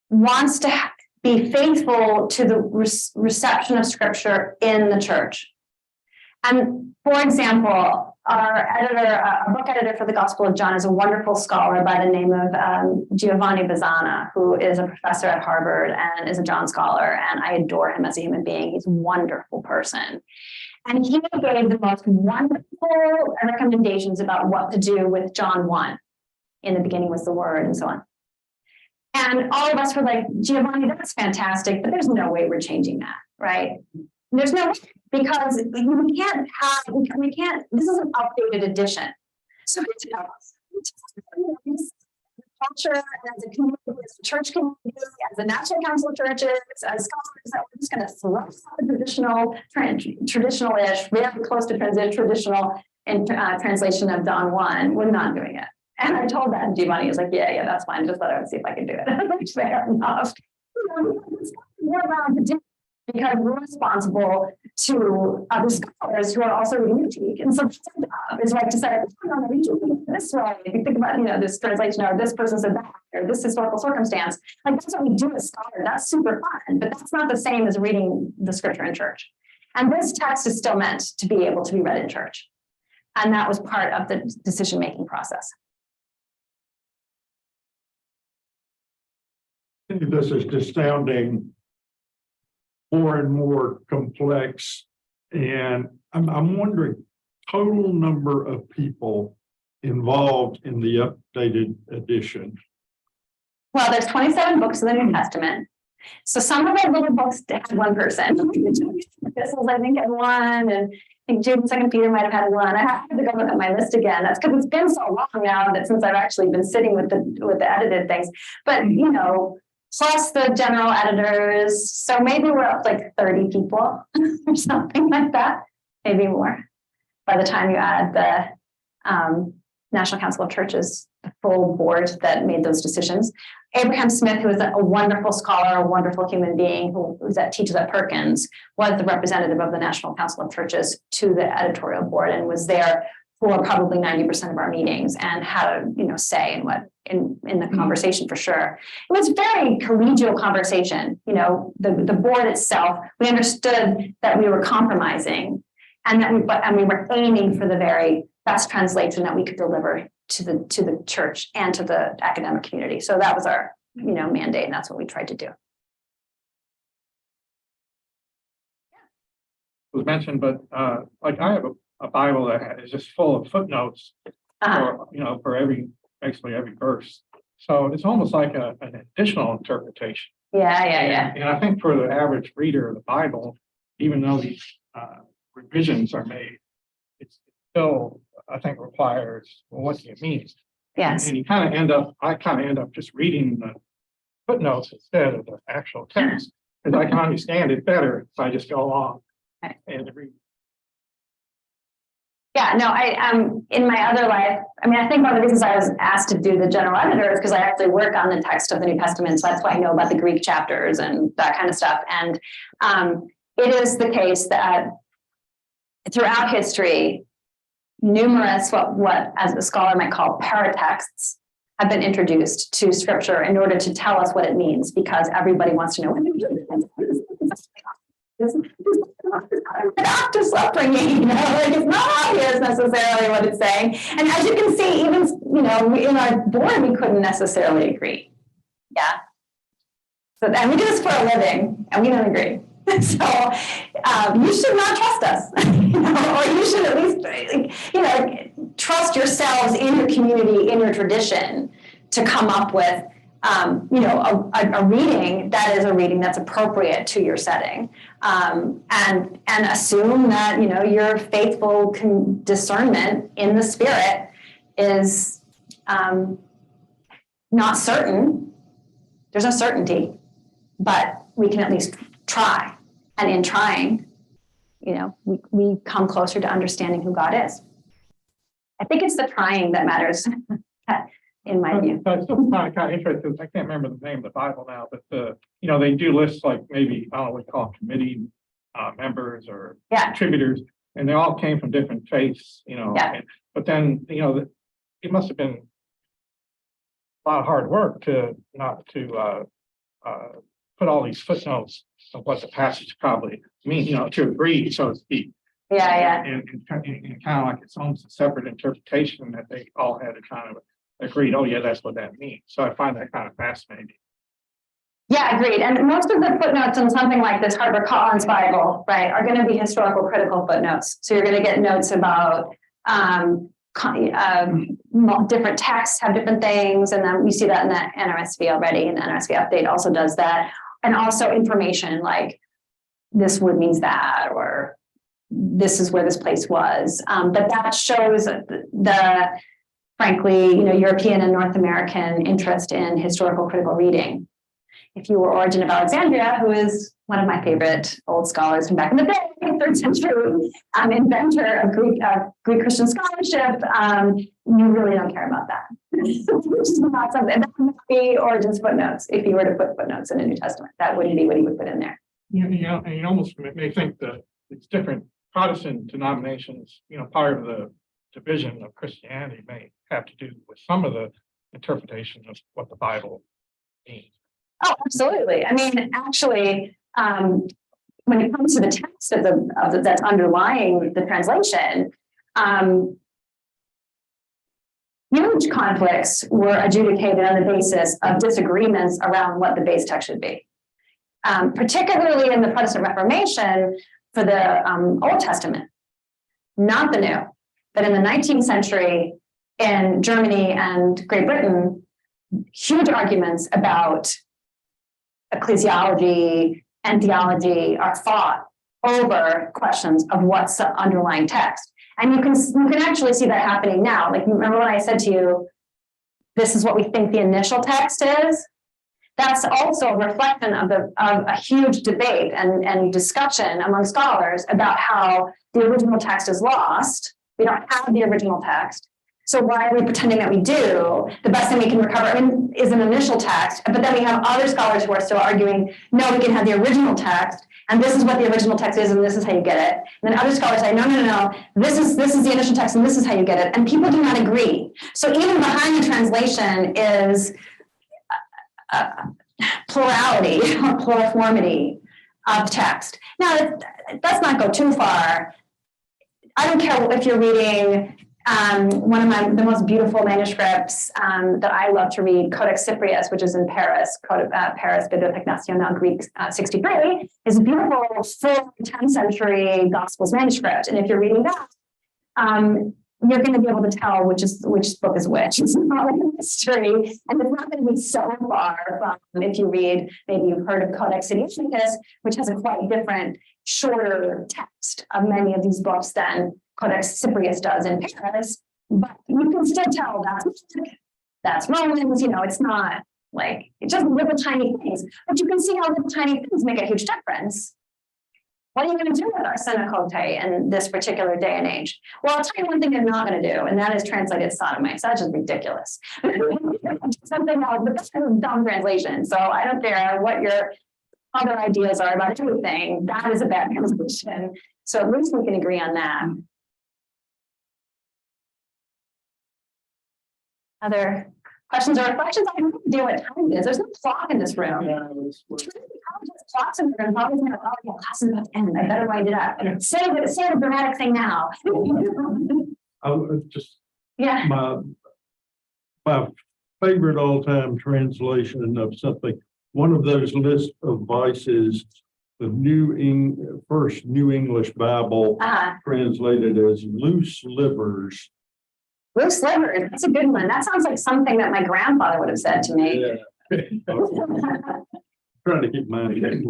wants to be faithful to the reception of scripture in the church. And for example, our editor, our book editor for the Gospel of John is a wonderful scholar by the name of Giovanni Bazzana, who is a professor at Harvard and is a John scholar. And I adore him as a human being. He's a wonderful person. And he gave the most wonderful recommendations about what to do with John 1. In the beginning was the Word, and so on. And all of us were like, Giovanni, that's fantastic, but there's no way we're changing that, right? There's no way, because we can't, this is an updated edition. So culture, as a community, as a church community, as a National Council of Churches, as scholars, that we're just going to throw out the traditional-ish, very close to traditional translation of John 1. We're not doing it. And I told that, and Giovanni was like, yeah, that's fine. Just thought I would see if I could do it. I was like, fair enough. We're allowed to do it because we're responsible to other scholars who are also reading critique. And so the job is like to say, no, we do it this way. If you think about, this translation, or this person said that, or this historical circumstance, like that's what we do as scholars. That's super fun, but that's not the same as reading the scripture in church. And this text is still meant to be able to be read in church. And that was part of the decision-making process. This is just sounding more and more complex. And I'm wondering, total number of people involved in the updated edition. Well, there's 27 books of the New Testament. So some of the little books had one person. Epistles, I think, had one, and I think Jude and 2 Peter might have had one. I have to go look at my list again. That's because it's been so long now that since I've actually been sitting with the edited things. But plus the general editors. So maybe we're up like 30 people or something like that, maybe more. By the time you add the National Council of Churches, the full board that made those decisions. Abraham Smith, who is a wonderful scholar, a wonderful human being teaches at Perkins, was the representative of the National Council of Churches to the editorial board and was there for probably 90% of our meetings and had a say in the conversation for sure. It was very collegial conversation. The board itself, we understood that we were compromising and we were aiming for the very best translation that we could deliver to the church and to the academic community. So that was our mandate, and that's what we tried to do. It was mentioned, but like I have a Bible that is just full of footnotes for basically every verse. So it's almost like an additional interpretation. Yeah. And I think for the average reader of the Bible, even though these revisions are made, it's still, I think, requires, well, what do you mean? Yes. And I kind of end up just reading the footnotes instead of the actual text, because I can understand it better if I just go along and read. Yeah, no, I in my other life, I think one of the reasons I was asked to do the general editor is because I actually work on the text of the New Testament. So that's why I know about the Greek chapters and that kind of stuff. And it is the case that throughout history, numerous what as a scholar might call paratexts have been introduced to scripture in order to tell us what it means, because everybody wants to know what it means. Doctor's upbringing, it's not obvious necessarily what it's saying. And as you can see, even in our board, we couldn't necessarily agree. Yeah. So, and we do this for a living, and we don't agree. So you should not trust us, or you should at least, trust yourselves in your community, in your tradition, to come up with, a reading that is a reading that's appropriate to your setting, and assume that your faithful discernment in the Spirit is not certain. There's no certainty, but we can at least try. And in trying, we come closer to understanding who God is. I think it's the trying that matters. in my view. But it's still kind of interesting. I can't remember the name of the Bible now, but they do lists like maybe, I don't know what you call them, committee members or Yeah. contributors, and they all came from different faiths, Yeah. but then, it must have been a lot of hard work to not to put all these footnotes of what the passage probably mean, to agree, so to speak. Yeah. And kind of like it's almost a separate interpretation that they all had to kind of agreed, oh yeah, that's what that means. So I find that kind of fascinating. Yeah, agreed. And most of the footnotes in something like this Harper Collins Bible, right, are going to be historical critical footnotes. So you're going to get notes about different texts have different things. And then we see that in the NRSV already, and the NRSV update also does that. And also information like this word means that, or this is where this place was. But that shows the frankly, European and North American interest in historical critical reading. If you were Origen of Alexandria, who is one of my favorite old scholars from back in the day, 3rd century, inventor of Greek Christian scholarship, you really don't care about that. Which is not something that would be Origen's footnotes. If you were to put footnotes in a New Testament, that wouldn't be what he would put in there. And you almost may think that it's different Protestant denominations, part of the division of Christianity may have to do with some of the interpretation of what the Bible means. Oh, absolutely. I mean, actually, when it comes to the text of that's underlying the translation, huge conflicts were adjudicated on the basis of disagreements around what the base text should be. Particularly in the Protestant Reformation for the Old Testament, not the New, but in the 19th century in Germany and Great Britain, huge arguments about ecclesiology and theology are fought over questions of what's the underlying text. And you can actually see that happening now. Like, remember when I said to you, this is what we think the initial text is? That's also a reflection of a huge debate and discussion among scholars about how the original text is lost. We don't have the original text. So why are we pretending that we do? The best thing we can recover is an initial text. But then we have other scholars who are still arguing, no, we can have the original text. And this is what the original text is, and this is how you get it. And then other scholars say, no. This is the initial text, and this is how you get it. And people do not agree. So even behind the translation is plurality or pluriformity of text. Now, let's not go too far. I don't care if you're reading one of the most beautiful manuscripts that I love to read, Codex Cyprius, which is in Paris, Paris Bibliothèque Nationale Greek 63, is a beautiful full 10th century Gospels manuscript. And if you're reading that, you're going to be able to tell which book is which. It's not like a mystery, and it's not going to be so far from if you read, maybe you've heard of Codex Sinaiticus, which has a quite different, shorter text of many of these books than Codex Cyprius does in Paris, but you can still tell that's Romans, it's not like, it's just little tiny things, but you can see how little tiny things make a huge difference. What are you going to do with our Senecote in this particular day and age? Well, I'll tell you one thing you're not going to do, and that is translated sodomites. That's just ridiculous. Something else, but that's a dumb translation, so I don't care what your other ideas are about everything. That is a bad translation. So at least we can agree on that. Other questions or reflections? I have no idea what time it is. There's no clock in this room. Clocks in the room. Always know, class is about to end. I better wind it up. Say the dramatic thing now. My favorite all-time translation of something. One of those lists of vices, the first New English Bible translated as loose livers. Loose livers, that's a good one. That sounds like something that my grandfather would have said to me. Yeah. Trying to keep mine.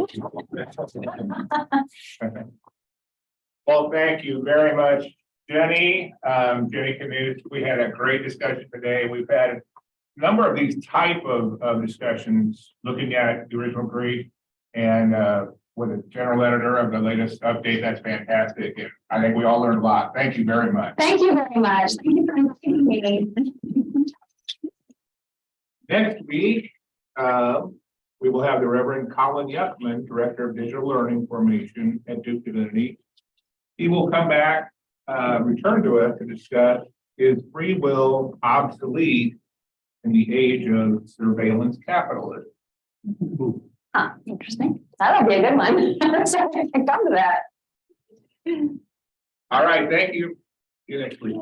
Well, thank you very much, Jenny. Jenny Knust, we had a great discussion today. We've had a number of these type of discussions looking at the original Greek and with the general editor of the latest update. That's fantastic. And I think we all learned a lot. Thank you very much. Thank you very much. Thank you for inviting me. Next week, we will have the Reverend Colin Yuckman, Director of Digital Learning Formation at Duke Divinity. He will come back, return to us to discuss, is free will obsolete in the age of surveillance capitalism? Huh, interesting. That'll be a good one. So I can come to that. All right, thank you. See you next week.